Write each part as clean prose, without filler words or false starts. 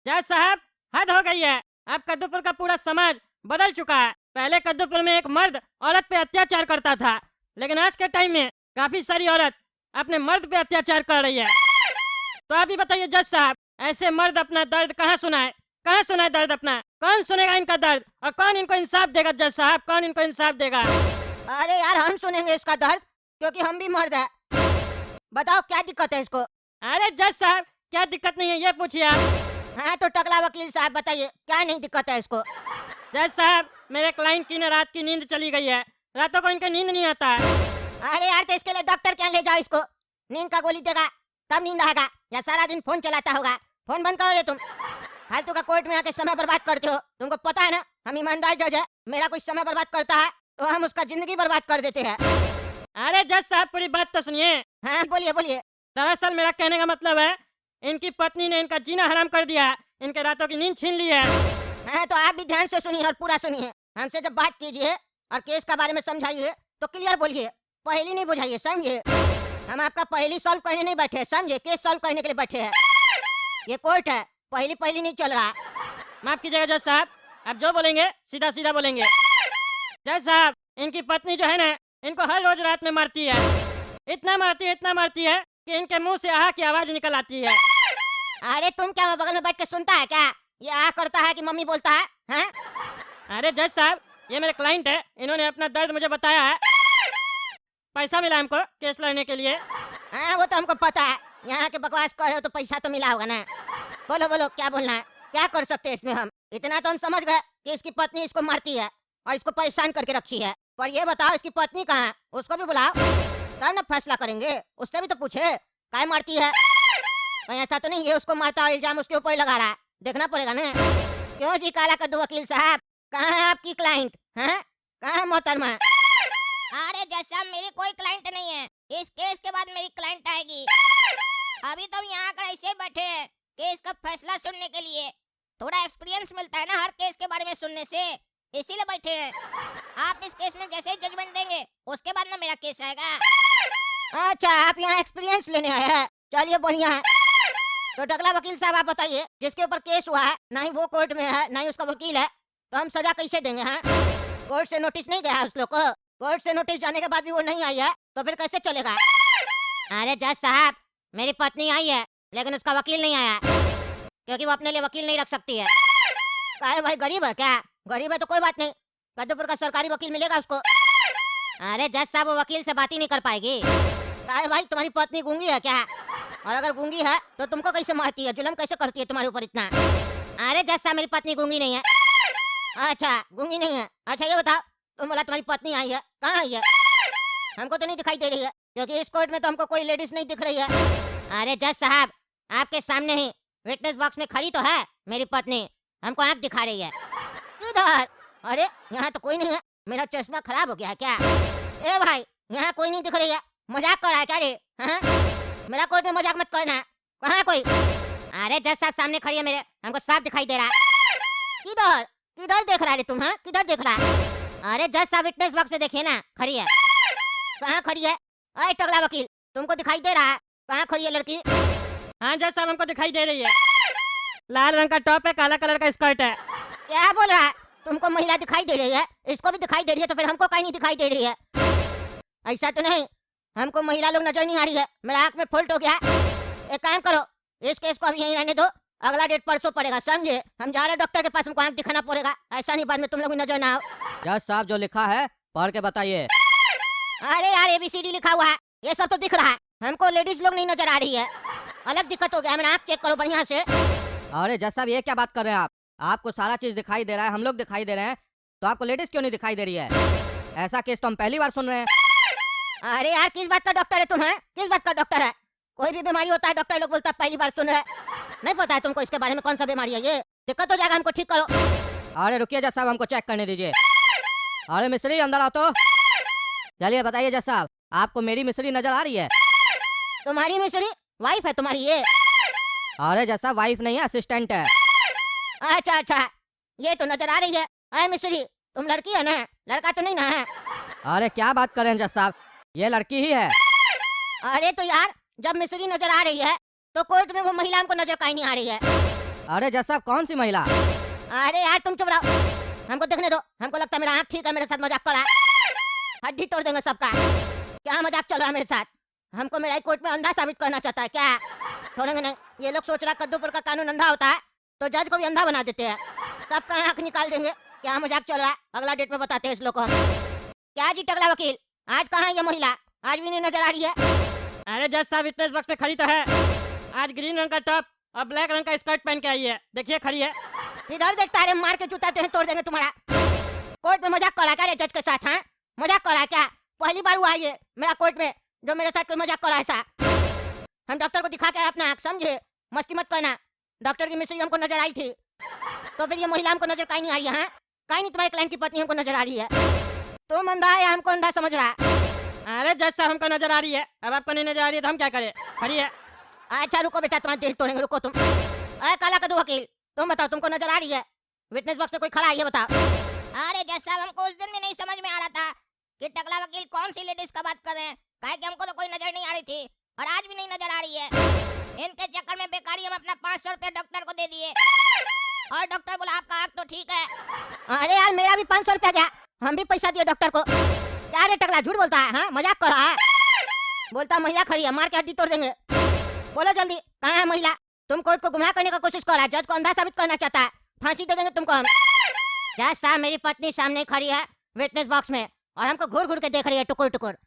जज साहब, हद हो गई है। अब कद्दूपुर का पूरा समाज बदल चुका है। पहले कद्दूपुर में एक मर्द औरत पे अत्याचार करता था, लेकिन आज के टाइम में काफी सारी औरत अपने मर्द पे अत्याचार कर रही है। तो आप ही बताइए जज साहब, ऐसे मर्द अपना दर्द कहाँ सुनाए? कहाँ सुनाए दर्द अपना? कौन सुनेगा इनका दर्द और कौन इनको इंसाफ देगा? जज साहब, कौन इनको इंसाफ देगा? अरे यार, हम सुनेंगे इसका दर्द, क्योंकि हम भी मर्द है। बताओ क्या दिक्कत है इसको? अरे जज साहब, क्या दिक्कत नहीं है ये पूछिए आप। हाँ तो टकला वकील साहब बताइए, क्या नहीं दिक्कत है इसको? जज साहब, मेरे क्लाइंट की न रात की नींद चली गई है। रातों को इनका नींद नहीं आता है। अरे यार, तो इसके लिए डॉक्टर क्या ले जाओ इसको। नींद का गोली देगा तब नींद आएगा, या सारा दिन फोन चलाता होगा? फोन बंद करो रे तुम। फालतू का कोर्ट में आके समय बर्बाद करते हो। तुमको पता है ना, हम ईमानदार जज है। मेरा कुछ समय बर्बाद करता है तो हम उसका जिंदगी बर्बाद कर देते हैं। अरे जज साहब, पूरी बात तो सुनिए। हाँ बोलिए बोलिए। दरअसल मेरा कहने का मतलब है, इनकी पत्नी ने इनका जीना हराम कर दिया है, इनके रातों की नींद छीन ली है। हाँ तो आप भी ध्यान से सुनिए और पूरा सुनिए। हमसे जब बात कीजिए और केस का बारे में समझाइए तो क्लियर बोलिए, पहेली नहीं बुझाइए, समझे? हम आपका पहेली सॉल्व करने नहीं बैठे हैं, समझे? केस सॉल्व करने के लिए बैठे हैं। ये कोर्ट है, पहेली पहेली नहीं चल रहा। माफ कीजिएगा जज साहब, आप जो बोलेंगे सीधा सीधा बोलेंगे। जज साहब, इनकी पत्नी जो है ना, इनको हर रोज रात में मारती है। इतना मारती है कि इनके मुंह से आह की आवाज निकल आती है। अरे तुम क्या बगल में बैठ के सुनता है क्या? ये आ करता है कि मम्मी बोलता है? हैं? अरे जज साहब, ये मेरे क्लाइंट है, इन्होंने अपना दर्द मुझे बताया है। पैसा मिला हमको केस लड़ने के लिए। हाँ वो तो हमको पता है। यहाँ के बकवास कर रहे हो तो पैसा तो मिला होगा ना। बोलो बोलो, क्या बोलना है? क्या कर सकते हैं इसमें हम? इतना तो हम समझ गए कि इसकी पत्नी इसको मारती है और इसको परेशान करके रखी है। पर ये बताओ, इसकी पत्नी कहाँ है? उसको भी बुलाओ, तब ना फैसला करेंगे। उससे भी तो पूछे काय मारती है। कहीं ऐसा तो नहीं ये उसको मारता है, इल्जाम उसके ऊपर लगा रहा है? देखना पड़ेगा ना। क्यों जी काला कद्दू वकील साहब, कहाँ है आपकी क्लाइंट? हैं? कहाँ है मोहतरमा? अरे जज साहब, मेरी कोई क्लाइंट नहीं है। इस केस के बाद मेरी क्लाइंट आएगी। अभी तो हम यहाँ आकर ऐसे ही बैठे हैं केस का फैसला सुनने के लिए। थोड़ा एक्सपीरियंस मिलता है ना हर केस के बारे में सुनने से, इसीलिए बैठे हैं। आप इस केस में जैसे ही जजमेंट देंगे उसके बाद ना मेरा केस आएगा। अच्छा, आप यहाँ एक्सपीरियंस लेने आए हैं? चलिए बढ़िया है। तो टकला वकील साहब आप बताइए, जिसके ऊपर केस हुआ है, ना ही वो कोर्ट में है ना ही उसका वकील है, तो हम सजा कैसे देंगे? हैं? कोर्ट से नोटिस नहीं गया है उस लोग को? कोर्ट से नोटिस जाने के बाद भी वो नहीं आई है तो फिर कैसे चलेगा? अरे जज साहब, मेरी पत्नी आई है लेकिन उसका वकील नहीं आया, क्योंकि वो अपने लिए वकील नहीं रख सकती है। काहे भाई, गरीब है क्या? गरीब है तो कोई बात नहीं, कद्दूपुर का सरकारी वकील मिलेगा उसको। अरे जज साहब, वो वकील से बात ही नहीं कर पाएगी। काहे भाई, तुम्हारी पत्नी गूंगी है क्या? और अगर गूंगी है तो तुमको कैसे मारती है, जुल्म कैसे करती है तुम्हारे ऊपर इतना? अरे जज साहब, मेरी पत्नी गूंगी नहीं है। अच्छा गूंगी नहीं है। अच्छा ये बताओ, तुम बोला तुम्हारी पत्नी आई है, कहाँ आई है? हमको तो नहीं दिखाई दे रही है, क्योंकि इस कोर्ट में तो हमको कोई लेडीज नहीं दिख रही है। अरे जज साहब, आपके सामने ही विटनेस बॉक्स में खड़ी तो है मेरी पत्नी, हमको आंख दिखा रही है। इधर? अरे यहाँ तो कोई नहीं है, मेरा चश्मा खराब हो गया है क्या? ए भाई, यहाँ कोई नहीं दिख रही है, मजाक कर रहा है क्या रे? हाँ? मेरा कोर्ट में मजाक मत करना। कहाँ है कोई? अरे जज साहब सामने खड़ी है मेरे, हमको साफ दिखाई दे रहा है। किधर? किधर देख रहा है रे तुम? हाँ, किधर देख रहा है? अरे जज साहब, विटनेस बॉक्स में देखिए ना, खड़ी है। कहाँ खड़ी है? अरे टकला वकील, तुमको दिखाई दे रहा है? कहाँ खड़ी है लड़की? हाँ जज साहब, हमको दिखाई दे रही है। लाल रंग का टॉप है, काला कलर का स्कर्ट है। क्या बोल रहा है? तुमको महिला दिखाई दे रही है, इसको भी दिखाई दे रही है, तो फिर हमको कहीं नहीं दिखाई दे रही है? ऐसा तो नहीं, हमको महिला लोग नजर नहीं आ रही है, मेरा आंख में फॉल्ट हो गया। एक काम करो, इस केस को अभी यहीं रहने दो, अगला डेट परसों पड़ेगा, समझे? हम जा रहे हैं डॉक्टर के पास, हमको आंख दिखाना पड़ेगा, ऐसा नहीं बाद में तुम लोग नजर ना आओ। जज साहब, जो लिखा है पढ़ के बताइए। अरे यार, ABCD लिखा हुआ है, ये सब तो दिख रहा है, हमको लेडीज लोग नहीं नजर आ रही है। अलग दिक्कत हो गया, मेरा आंख चेक करो बढ़िया से। अरे जज साहब, ये क्या बात कर रहे हैं आप? आपको सारा चीज दिखाई दे रहा है, हम लोग दिखाई दे रहे हैं, तो आपको लेडीज क्यों नहीं दिखाई दे रही है? ऐसा केस तो हम पहली बार सुन रहे हैं। अरे यार, किस बात का डॉक्टर है तुम? हैं? किस बात का डॉक्टर है? कोई भी बीमारी होता है डॉक्टर लोग बोलता है पहली बार सुन रहे हैं। नहीं पता है तुमको इसके बारे में, कौन सा बीमारी है? ये दिक्कत हो जाएगा, हमको ठीक करो। अरे रुकिए जज साहब, हमको चेक करने दीजिए। अरे मिस्त्री, अंदर आओ तो। चलिए बताइए जज साहब, आपको मेरी मिस्त्री नजर आ रही है? तुम्हारी मिस्री वाइफ है तुम्हारी ये? अरे जज साहब, वाइफ नहीं है, असिस्टेंट है। अच्छा अच्छा, ये तो नजर आ रही है। अरे मिस्री, तुम लड़की है ना, लड़का तो नहीं ना है? अरे क्या बात कर रहे हैं जज साहब, ये लड़की ही है। अरे तो यार, जब मिस्री नजर आ रही है तो कोर्ट में वो महिला हमको नजर कहीं नहीं आ रही है। अरे जज साहब कौन सी महिला? अरे यार तुम चुप रहो, हमको देखने दो। हमको लगता है मेरा आँख ठीक है, मेरे साथ मजाक कर रहा है। हड्डी तोड़ देंगे सबका। क्या मजाक चल रहा है मेरे साथ? हमको मेरा ही कोर्ट में अंधा साबित करना चाहता है क्या? छोड़ेंगे नहीं। ये लोग सोच रहा कद्दूपुर का कानून अंधा होता है तो जज को भी अंधा बना देते हैं। सबका आँख निकाल देंगे। क्या मजाक चल रहा है? अगला डेट में बताते हैं इस लोग को हम। क्या जी टकला वकील, आज कहाँ है ये महिला? आज भी नहीं नजर आ रही है। अरे जज साहब विटनेस बॉक्स पे खड़ी तो है। आज ग्रीन रंग का टॉप और ब्लैक रंग का स्कर्ट पहन के आई है, देखिए खड़ी है। इधर देखता है, मार के जूता तेरे तोड़ देंगे तुम्हारा। कोर्ट में मजाक कर रहा है क्या रे जज के साथ? हाँ मजाक कर रहा है क्या? पहली बार हुआ है ये मेरा कोर्ट में जो मेरे साथ कोई मजाक कर रहा है ऐसा। हम डॉक्टर को दिखा के आए अपना आँख, समझे? मस्ती मत करना। डॉक्टर की मिस्री हमको नजर आई थी तो फिर ये महिला हमको नजर कहीं नहीं आ रही है? हाँ? कहीं नहीं, तुम्हारे क्लाइंट की पत्नी हमको नजर आ रही है। तुम अंधा है या हमको अंधा समझ रहा है? अरे जज साहब हमको नजर आ रही है, अब आपको नहीं नजर आ रही है तो हम क्या करें? खड़ी है। अच्छा रुको बेटा, तुम्हारे दिल तोड़ेंगे, रुको तुम। अरे काला कद्दू वकील, तुम बताओ तुमको नजर आ रही है? विटनेस बॉक्स में कोई खड़ा है ये बताओ। अरे जज साहब हमको उस दिन भी नहीं समझ में आ रहा था कि टकला वकील कौन सी लेडीज का बात कर रहे हैं। काहे कि हमको तो कोई नजर नहीं आ रही थी और आज भी नहीं नजर आ रही है। इनके चक्कर में बेकारी हम अपना 500 रुपया डॉक्टर को दे दिए और डॉक्टर बोला आपका आँख तो ठीक है। अरे यार मेरा भी 500 रुपया गया, हम भी पैसा दिए डॉक्टर को। क्या रे टकला झूठ बोलता है? हाँ मजाक कर रहा है। बोलता महिला खड़ी है, मार के हड्डी तोड़ देंगे। बोलो जल्दी, कहाँ है महिला? तुम कोर्ट को गुमराह करने का कोशिश कर रहा है, जज को अंधा साबित करना चाहता है। फांसी दे देंगे तुमको हम। जज साहब मेरी पत्नी सामने खड़ी है विटनेस बॉक्स में और हमको घूर घूर के देख रही है टुकुर टुकुर।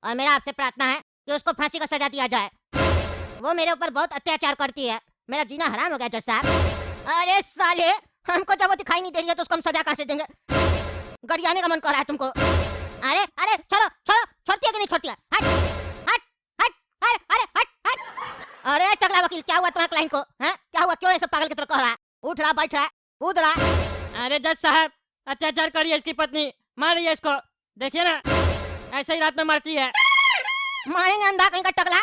और मेरा आपसे प्रार्थना है कि उसको फांसी का सजा दिया जाए। वो मेरे ऊपर बहुत अत्याचार करती है, मेरा जीना हराम हो गया जज साहब। अरे साले, हमको जब वो दिखाई नहीं दे रही है तो उसको हम सजा कहाँ से देंगे? गरियाने का मन कर रहा है तुमको। अरे अरे छोड़ो छोड़ो, छोड़ती है कि नहीं छोड़ती है? हट हट हट हट अरे हट हट। अरे टकला वकील क्या हुआ तुम्हारे क्लाइंट को? हैं क्या हुआ? क्यों ऐसे पागल की तरह कर रहा है? उठ रहा, बैठ रहा, कूद रहा। अरे जज साहब अत्याचार कर रही है इसकी पत्नी, मार रही है इसको, देखिए ना ऐसे ही रात में मारती है। मारेंगे अंधा कहीं का टकला,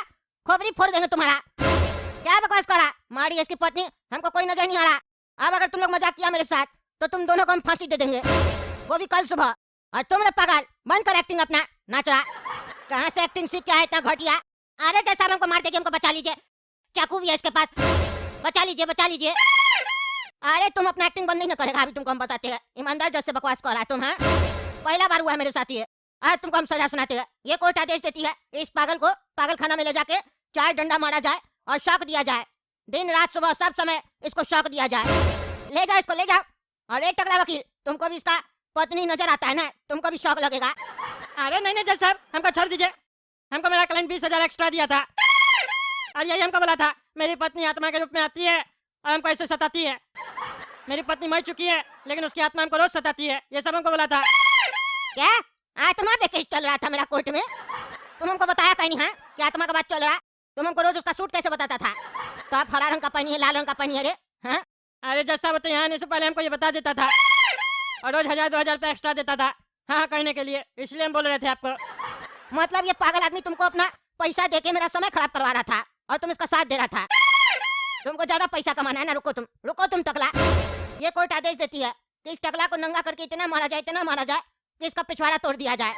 खोपड़ी फोड़ देंगे तुम्हारा। क्या बकवास करा? मारी इसकी पत्नी, हमको कोई नजर नहीं आ रहा। अब अगर तुम लोग मजाक किया मेरे साथ तो तुम दोनों को हम फांसी दे देंगे, वो भी कल सुबह। और तुम लोग पागल, बंद कर एक्टिंग अपना, नाच रहा। कहाँ से एक्टिंग सीख के आया इतना घटिया? अरे जैसा हमको मार देगी, हमको बचा लीजिए, चाकू भी है इसके पास, बचा लीजिए बचा लीजिए। अरे तुम अपना एक्टिंग बंद नहीं ना करेगा, अभी तुमको हम बताते हैं। ईमानदार जज से बकवास कर रहा है तुम? हाँ पहला बार हुआ है मेरे साथ ये। आज तुमको हम सजा सुनाते हैं। ये कोर्ट आदेश देती है इस पागल को पागल खाना में ले जाके 4 डंडा मारा जाए और शॉक दिया जाए। दिन रात सुबह सब समय इसको शॉक दिया जाए। ले जाओ इसको, ले जाओ। और एक टकला वकील, तुमको भी इसका पत्नी नजर आता है ना, तुमको भी शॉक लगेगा। अरे नहीं नहीं जज साहब हमको छोड़ दीजिए, हमको मेरा क्लाइंट 20,000 एक्स्ट्रा दिया था और यही हमको बोला था मेरी पत्नी आत्मा के रूप में आती है और हमको ऐसे सताती है। मेरी पत्नी मर चुकी है लेकिन उसकी आत्मा हमको रोज सताती है, ये सब हमको बोला था। क्या आत्मा पे केस चल रहा था मेरा कोर्ट में? तुम हमको बताया कहीं नहीं? हाँ कि आत्मा का बात चल रहा है? तुम हमको रोज उसका सूट कैसे बताता था? तो आप हरा रंग का पहनी है, लाल रंग का पहनी है रे? हाँ अरे जज साहब तो यहाँ आने से पहले हमको ये बता देता था और रोज 1,000-2,000 रुपये एक्स्ट्रा देता था हाँ कहने के लिए, इसलिए हम बोल रहे थे आपको। मतलब ये पागल आदमी तुमको अपना पैसा देके मेरा समय खराब करवा रहा था और तुम इसका साथ दे रहा था। तुमको ज्यादा पैसा कमाना है ना? रुको तुम टकला। ये कोर्ट आदेश देती है कि इस टकला को नंगा करके इतना मारा जाए कि इसका पिछवाड़ा तोड़ दिया जाए।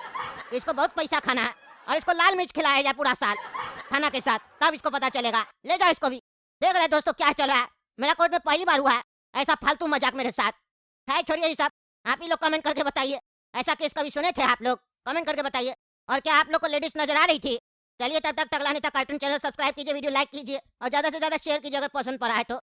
इसको बहुत पैसा खाना है और इसको लाल मिर्च खिलाया जाए पूरा साल खाना के साथ, तब इसको पता चलेगा। ले जाओ इसको भी। देख रहे दोस्तों क्या चल रहा है? मेरा कोर्ट में पहली बार हुआ है ऐसा फालतू मजाक मेरे साथ। है छोड़िए ये सब, आप ही लोग कमेंट करके बताइए ऐसा केस कभी सुने थे आप लोग? कमेंट करके बताइए। और क्या आप लोग को लेडीज नजर आ रही थी? चलिए तब तक टकला नेता कार्टून चैनल सब्सक्राइब कीजिए, वीडियो लाइक कीजिए और ज्यादा से ज्यादा शेयर कीजिए अगर पसंद पड़ा है तो।